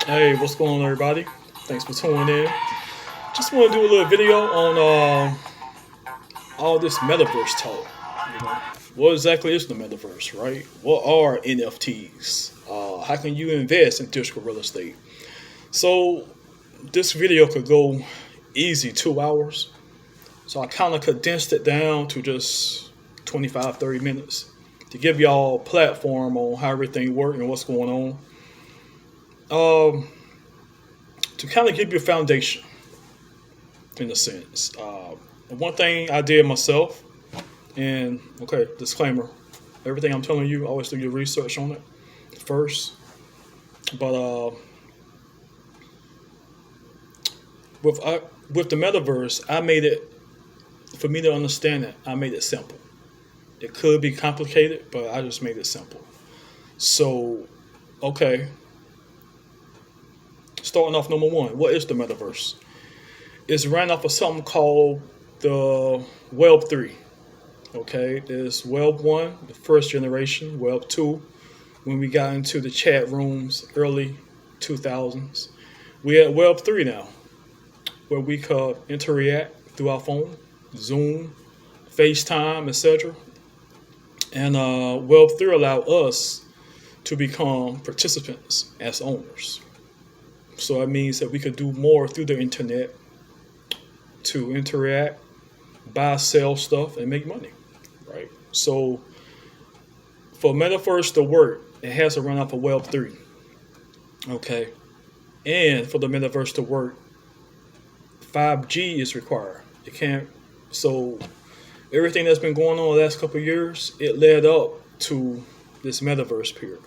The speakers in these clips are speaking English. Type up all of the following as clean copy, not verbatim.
Hey, what's going on, everybody? Thanks for tuning in. Just want to do a little video on all this metaverse talk. You know, what exactly is the metaverse, right? What are NFTs? How can you invest in digital real estate? So, this video could go easy 2 hours. So, I kind of condensed it down to just 25, 30 minutes to give y'all a platform on how everything works and what's going on. To kind of give you a foundation in a sense. One thing I did myself, and okay, disclaimer: everything I'm telling you, always do your research on it first. But with with the metaverse, I made it for me to understand it. I made it simple. It could be complicated, but I just made it simple. So, okay, starting off number one, what is the metaverse? It's ran off of something called the Web 3. Okay, there's Web 1, the first generation, Web 2, when we got into the chat rooms early 2000s. We at Web 3 now, where we could interact through our phone, Zoom, FaceTime, etc. And Web 3 allowed us to become participants as owners. So that means that we could do more through the internet to interact, buy, sell stuff, and make money, right? So for Metaverse to work, it has to run off of Web 3, okay? And for the Metaverse to work, 5G is required. It can't, so everything that's been going on the last couple of years, it led up to this Metaverse period.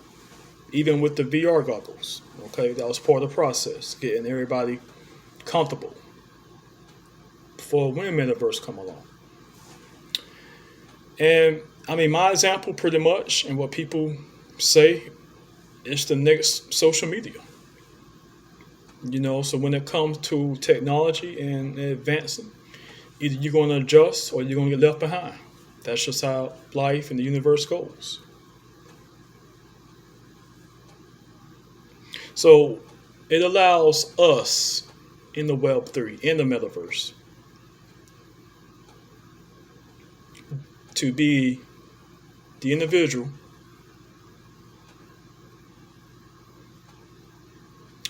Even with the VR goggles, okay? That was part of the process, getting everybody comfortable for when Metaverse come along. And I mean, my example pretty much, and what people say, is the next social media. So when it comes to technology and advancing, either you're going to adjust or you're going to get left behind. That's just how life and the universe goes. So it allows us in the Web 3, in the metaverse, to be the individual,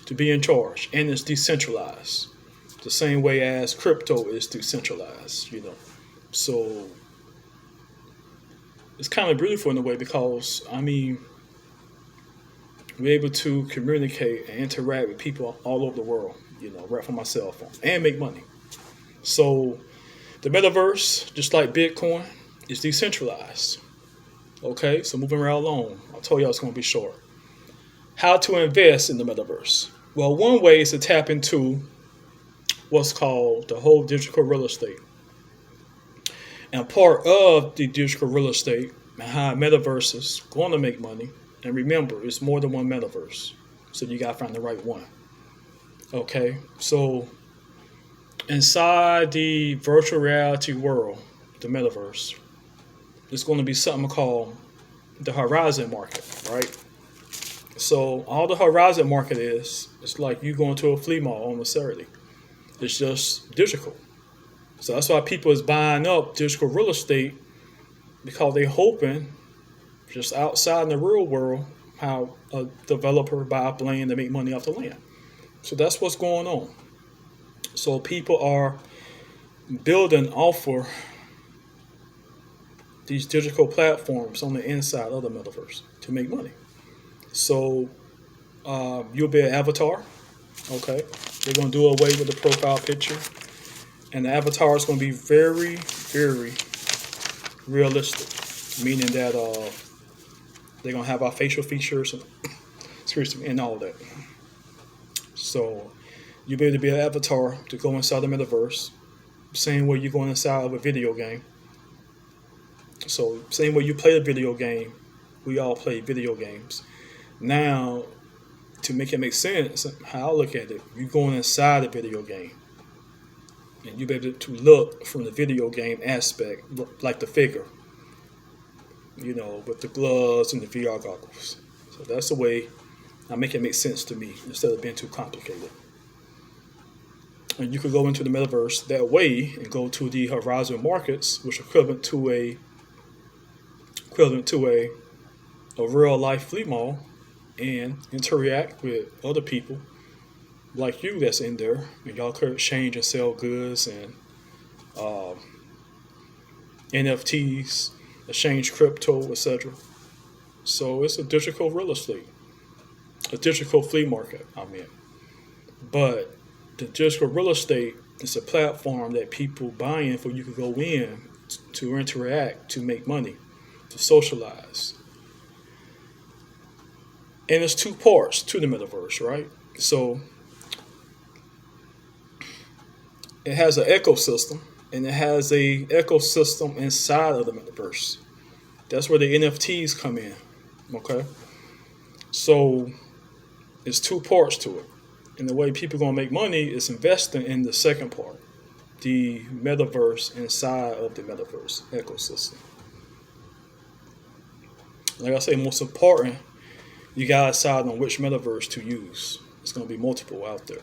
to be in charge, and it's decentralized, the same way as crypto is decentralized. So it's kind of beautiful in a way because, I mean, we're able to communicate and interact with people all over the world, right from my cell phone, and make money. So the metaverse, just like Bitcoin, is decentralized. Okay, so moving right along, I told y'all it's going to be short. How to invest in the metaverse? Well, one way is to tap into what's called the whole digital real estate. And part of the digital real estate and how metaverse is going to make money. And remember, it's more than one metaverse. So you got to find the right one. Okay, so inside the virtual reality world, the metaverse, it's going to be something called the horizon market, right? So all the horizon market is, it's like you going to a flea market on a Saturday. It's just digital. So that's why people is buying up digital real estate, because they hoping just outside in the real world how a developer buy up land to make money off the land. So that's what's going on. So people are building off of these digital platforms on the inside of the metaverse to make money. So you'll be an avatar. Okay, they're going to do away with the profile picture, and the avatar is going to be very, very realistic, meaning that they're going to have our facial features and and all that. So you'll be able to be an avatar to go inside the metaverse, same way you go inside of a video game. So same way you play a video game, we all play video games. Now, to make it make sense, how I look at it, you're going inside a video game, and you'll be able to look from the video game aspect, like the figure, with the gloves and the VR goggles. So that's the way I make it make sense to me instead of being too complicated. And you could go into the metaverse that way and go to the horizon markets, which are equivalent to a real life flea mall, and interact with other people like you that's in there, and y'all could exchange and sell goods and uh, NFTs, exchange crypto, etc. So it's a digital real estate, a digital flea market. I mean, but the digital real estate is a platform that people buy in for. You could go in to interact, to make money, to socialize. And there's two parts to the metaverse, right? So it has an ecosystem, and it has a ecosystem inside of the metaverse. That's where the NFTs come in. Okay, so it's two parts to it, and the way people gonna make money is investing in the second part, the metaverse inside of the metaverse ecosystem. Like I say, most important, you gotta decide on which metaverse to use. It's gonna be multiple out there.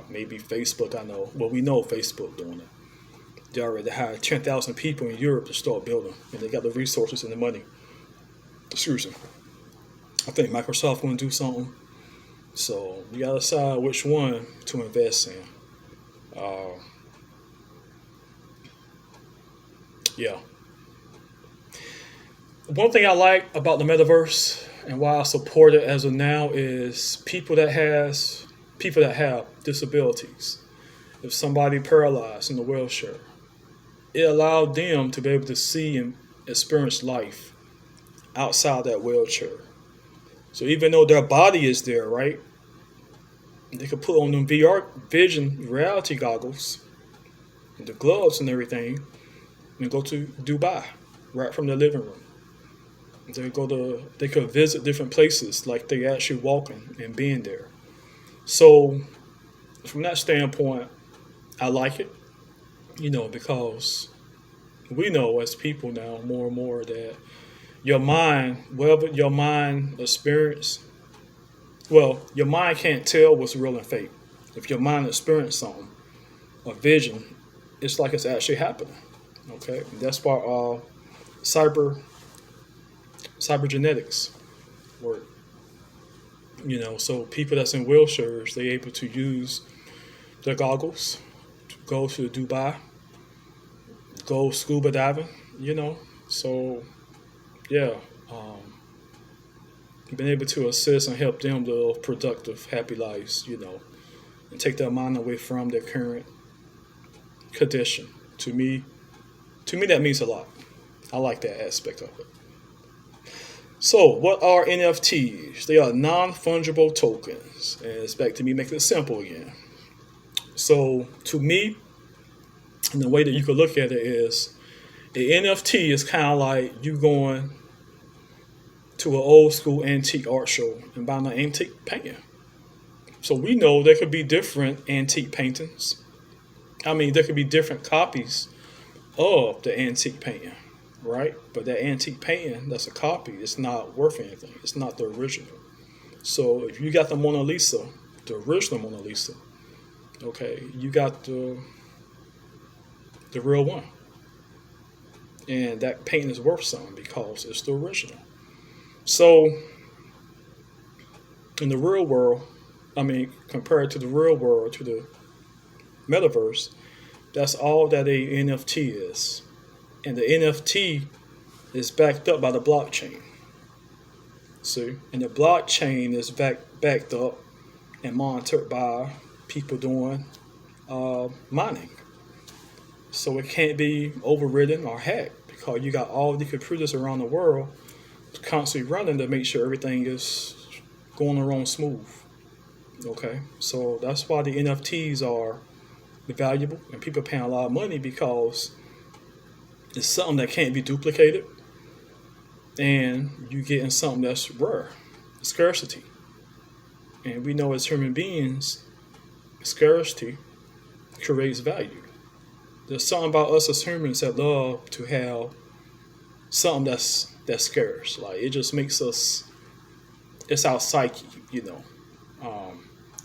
Maybe Facebook. I know. Well, we know Facebook doing it. They already hired 10,000 people in Europe to start building, and they got the resources and the money. Excuse me. I think Microsoft going to do something. So you got to decide which one to invest in. Uh, yeah. One thing I like about the metaverse and why I support it as of now is people that have disabilities. If somebody paralyzed in a wheelchair, it allowed them to be able to see and experience life outside that wheelchair. So even though their body is there, right, they could put on them VR vision reality goggles and the gloves and everything and go to Dubai right from their living room. They could visit different places like they actually walking and being there. So from that standpoint, I like it, because we know as people now more and more that your mind, whatever your mind experience, well, your mind can't tell what's real and fake. If your mind experiences something, a vision, it's like it's actually happening. Okay, and that's why cybergenetics work. So people that's in wheelchairs, they able to use their goggles to go to Dubai, go scuba diving. So yeah, been able to assist and help them live productive, happy lives. And take their mind away from their current condition. To me, that means a lot. I like that aspect of it. So, what are NFTs? They are non-fungible tokens. And it's back to me making it simple again. So, to me, and the way that you could look at it is, the NFT is kind of like you going to an old school antique art show and buying an antique painting. So we know there could be different antique paintings. There could be different copies of the antique painting, right? But that antique painting, that's a copy. It's not worth anything. It's not the original. So if you got the Mona Lisa, the original Mona Lisa, okay, you got the real one. And that painting is worth something because it's the original. So in the real world, compared to the real world, to the metaverse, that's all that a NFT is. And the NFT is backed up by the blockchain. See? And the blockchain is backed up and monitored by people doing mining. So it can't be overridden or hacked because you got all the computers around the world constantly running to make sure everything is going around smooth. Okay, so that's why the NFTs are valuable and people paying a lot of money because it's something that can't be duplicated and you getting something that's rare, scarcity. And we know as human beings, scarcity creates value. There's something about us as humans that love to have something that's scarce. Like it just makes us it's our psyche, you know.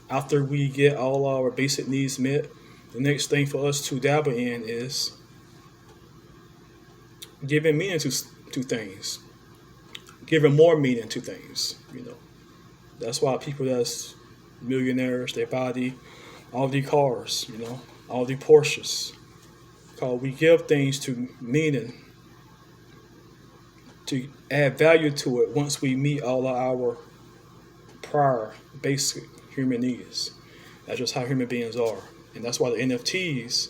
After we get all our basic needs met, the next thing for us to dabble in is giving meaning to things, giving more meaning to things, you know. That's why people that's millionaires, they buy all the cars, you know, all the Porsches. Because we give things to meaning, to add value to it once we meet all of our prior basic human needs. That's just how human beings are. And that's why the NFTs,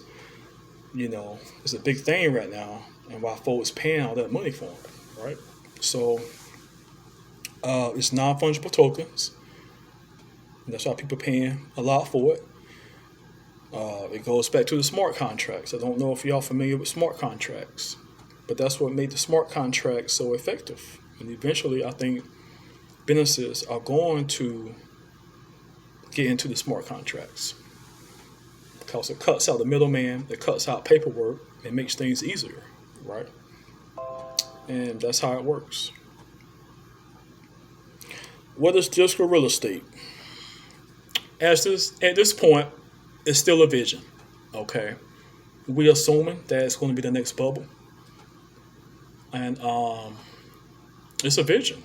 you know, is a big thing right now, and why folks paying all that money for it, right? So it's non-fungible tokens. And that's why people paying a lot for it. It goes back to the smart contracts. I don't know if y'all familiar with smart contracts, but that's what made the smart contracts so effective. And eventually, I think businesses are going to get into the smart contracts because it cuts out the middleman, it cuts out paperwork, it makes things easier, right? And that's how it works. What is digital real estate? At this point, it's still a vision. Okay, we assuming that it's going to be the next bubble, and it's a vision.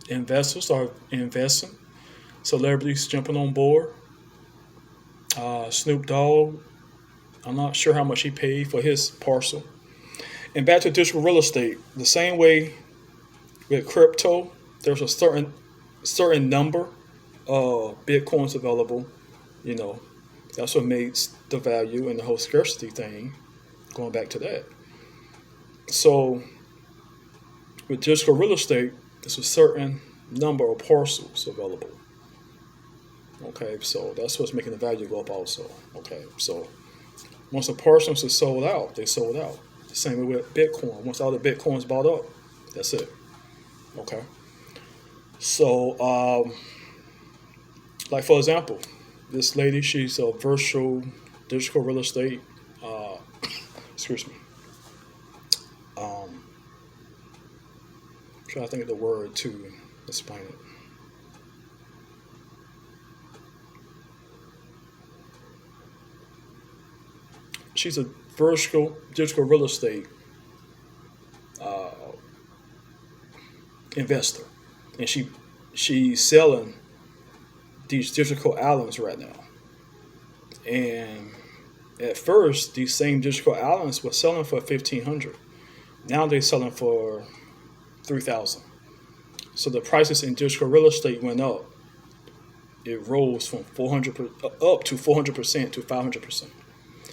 Investors are investing. Celebrities jumping on board. Snoop Dogg, I'm not sure how much he paid for his parcel. And back to digital real estate, the same way with crypto, there's a certain number of bitcoins available. You know, that's what makes the value and the whole scarcity thing. Going back to that, so with digital real estate, there's a certain number of parcels available. Okay, so that's what's making the value go up also. Okay, so once the parcels are sold out, they sold out. The same way with Bitcoin. Once all the Bitcoin's bought up, that's it. Okay. So, like for example, this lady, she's a virtual digital real estate. Excuse me. Trying to think of the word to explain it. She's a virtual digital real estate uh, investor, and she's selling these digital islands right now. And at first, these same digital islands were selling for 1,500. Now they're selling for 3,000. So the prices in digital real estate went up. It rose from 400 up to 400% to 500%.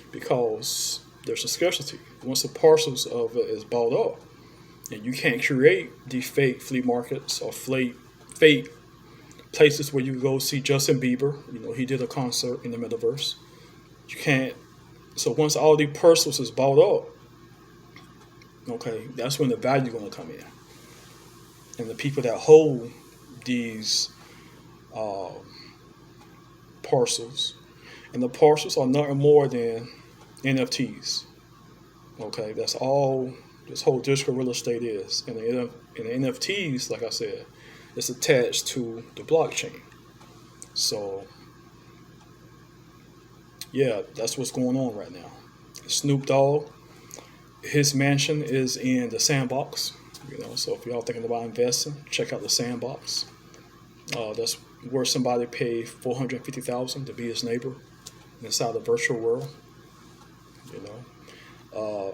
Because there's a scarcity. Once the parcels of it is bought up, and you can't create the fake flea markets or fake places where you go see Justin Bieber. You know, he did a concert in the Metaverse. You can't. So once all the parcels is bought up, okay, that's when the value going to come in. And the people that hold these parcels, and the parcels are nothing more than NFTs. Okay, that's all this whole digital real estate is. And the NFTs, like I said, it's attached to the blockchain. So, yeah, that's what's going on right now. Snoop Dogg, his mansion is in the Sandbox. You know, so if y'all thinking about investing, check out the Sandbox. That's where somebody paid $450,000 to be his neighbor inside the virtual world. You know,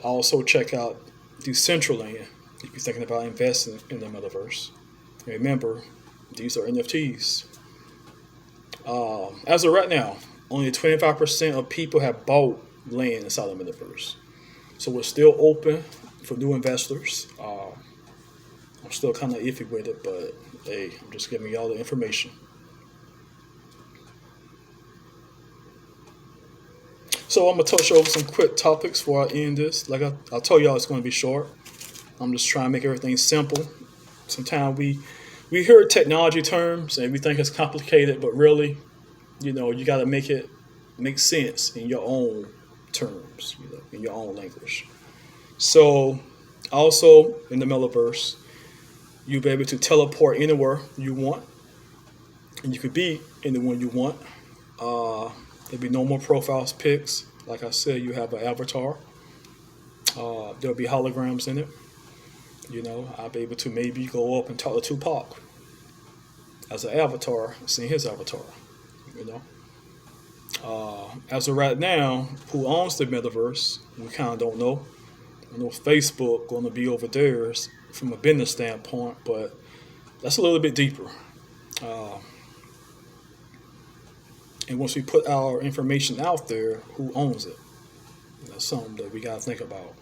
also check out Decentraland if you're thinking about investing in the metaverse. Remember, these are NFTs. As of right now, only 25% of people have bought land inside the metaverse. So we're still open for new investors. I'm still kind of iffy with it, but hey, I'm just giving y'all the information. So I'm going to touch over some quick topics before I end this. Like I told y'all, it's going to be short. I'm just trying to make everything simple. Sometimes we hear technology terms and we think it's complicated, but really, you know, you got to make it make sense in your own terms, you know, in your own language. So also in the metaverse, You'll be able to teleport anywhere you want, and you could be anyone you want. There'll be no more profiles pics. Like I said, you have an avatar. There'll be holograms in it. I'll be able to maybe go up and talk to Tupac as an avatar, seeing his avatar. You know, as of right now, who owns the metaverse? We kind of don't know. I know Facebook going to be over there from a business standpoint, but that's a little bit deeper. Uh, and once we put our information out there, who owns it? That's something that we got to think about.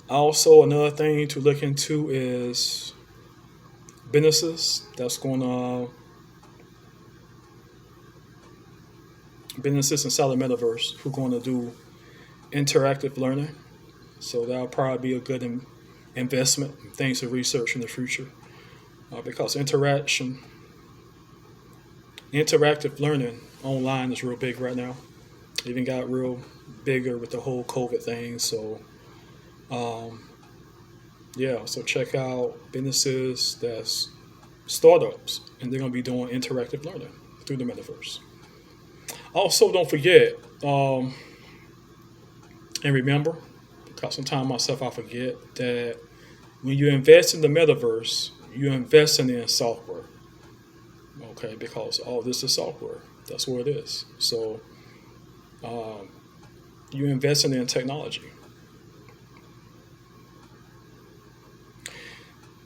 Also, another thing to look into is businesses that's going to businesses inside the metaverse who are going to do interactive learning. So that'll probably be a good investment, things to research in the future, because interactive learning online is real big right now. It even got real bigger with the whole COVID thing. So um, yeah, so check out businesses that's startups, and they're going to be doing interactive learning through the metaverse. Also, don't forget, and remember, because sometimes myself I forget that when you invest in the metaverse, you're investing in software. Okay, because all this is software. That's what it is. So um, you're investing in technology.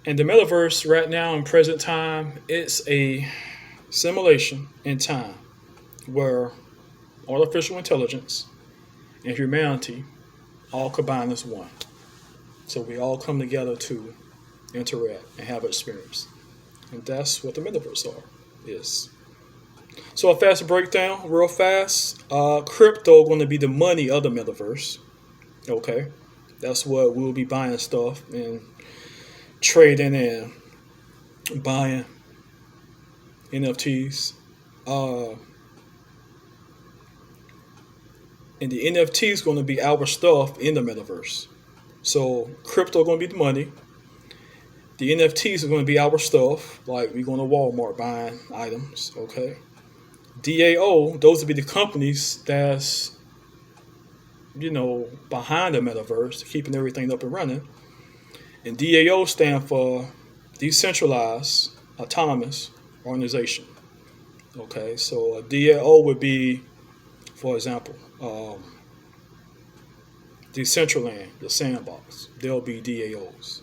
And the metaverse right now in present time, it's a simulation in time where artificial intelligence and humanity all combine as one. So we all come together to interact and have an experience. And that's what the metaverse is. So a fast breakdown, real fast. Crypto going to be the money of the metaverse. Okay. That's what we'll be buying stuff and trading and buying NFTs. Uh, and the NFT is going to be our stuff in the metaverse. So crypto going to be the money. The NFTs are going to be our stuff, like we going to Walmart buying items. Okay. DAO, those will be the companies that's behind the metaverse, keeping everything up and running. And DAO stand for decentralized autonomous organization. Okay, so a DAO would be, for example, Decentraland, the sandbox. They'll be DAOs.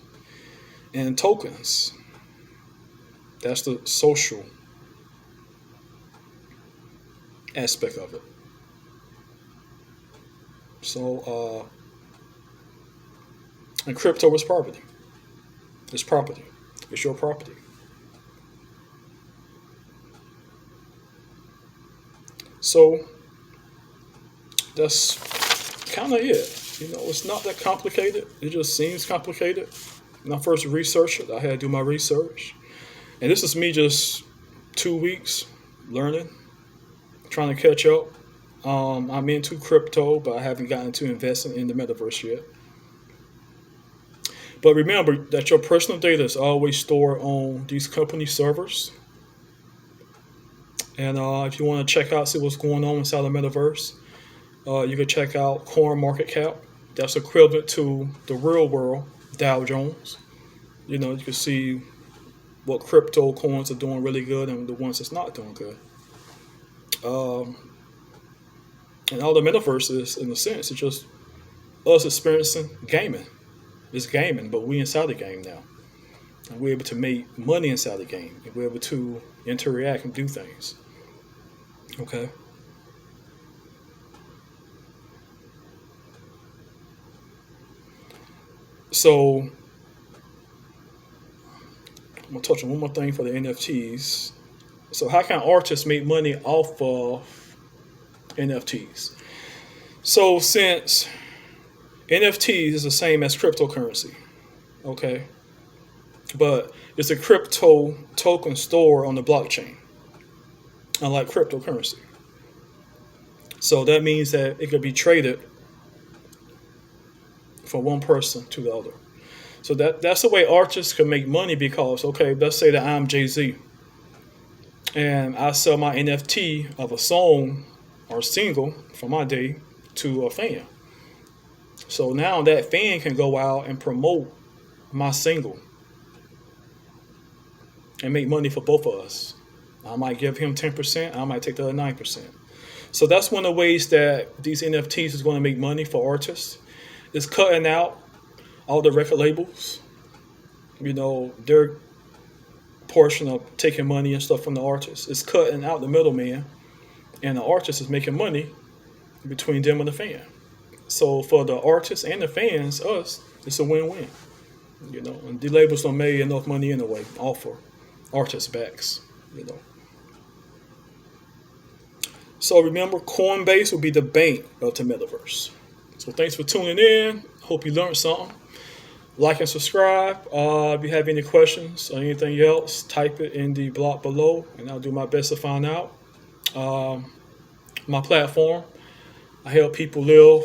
And tokens, that's the social aspect of it. So, and crypto is property. It's property. It's your property. So that's kind of it. It's not that complicated. It just seems complicated. When I first researched it, I had to do my research. And this is me just 2 weeks learning, trying to catch up. I'm into crypto, but I haven't gotten to investing in the metaverse yet. But remember that your personal data is always stored on these company servers. And if you want to check out, see what's going on inside the metaverse, you can check out Coin Market Cap. That's equivalent to the real world Dow Jones. You can see what crypto coins are doing really good and the ones that's not doing good. Um, and all the metaverses, in a sense, it's just us experiencing gaming. It's gaming, but we inside the game now. And we're able to make money inside the game. And we're able to interact and do things. Okay? So, I'm going to touch on one more thing for the NFTs. So, how can artists make money off of NFTs? So, since NFTs is the same as cryptocurrency, okay? But it's a crypto token store on the blockchain, unlike cryptocurrency. So that means that it could be traded from one person to the other. So that's the way artists can make money because, okay, let's say that I'm Jay-Z and I sell my NFT of a song or single from my day to a fan. So now that fan can go out and promote my single and make money for both of us. I might give him 10%, I might take the other 9%. So that's one of the ways that these NFTs is going to make money for artists. It's cutting out all the record labels, their portion of taking money and stuff from the artists. It's cutting out the middleman, and the artist is making money between them and the fan. So for the artists and the fans, us, it's a win-win. And the labels don't make enough money anyway, all for artists' backs. So remember, Coinbase will be the bank of the metaverse. So thanks for tuning in. Hope you learned something. Like and subscribe. If you have any questions or anything else, type it in the block below, and I'll do my best to find out. My platform, I help people live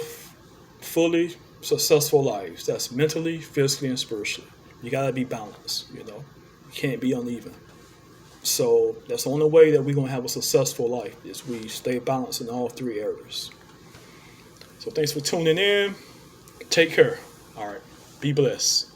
fully successful lives. That's mentally, physically, and spiritually. You got to be balanced. You can't be uneven. So that's the only way that we're going to have a successful life is we stay balanced in all three areas. So thanks for tuning in. Take care. All right. Be blessed.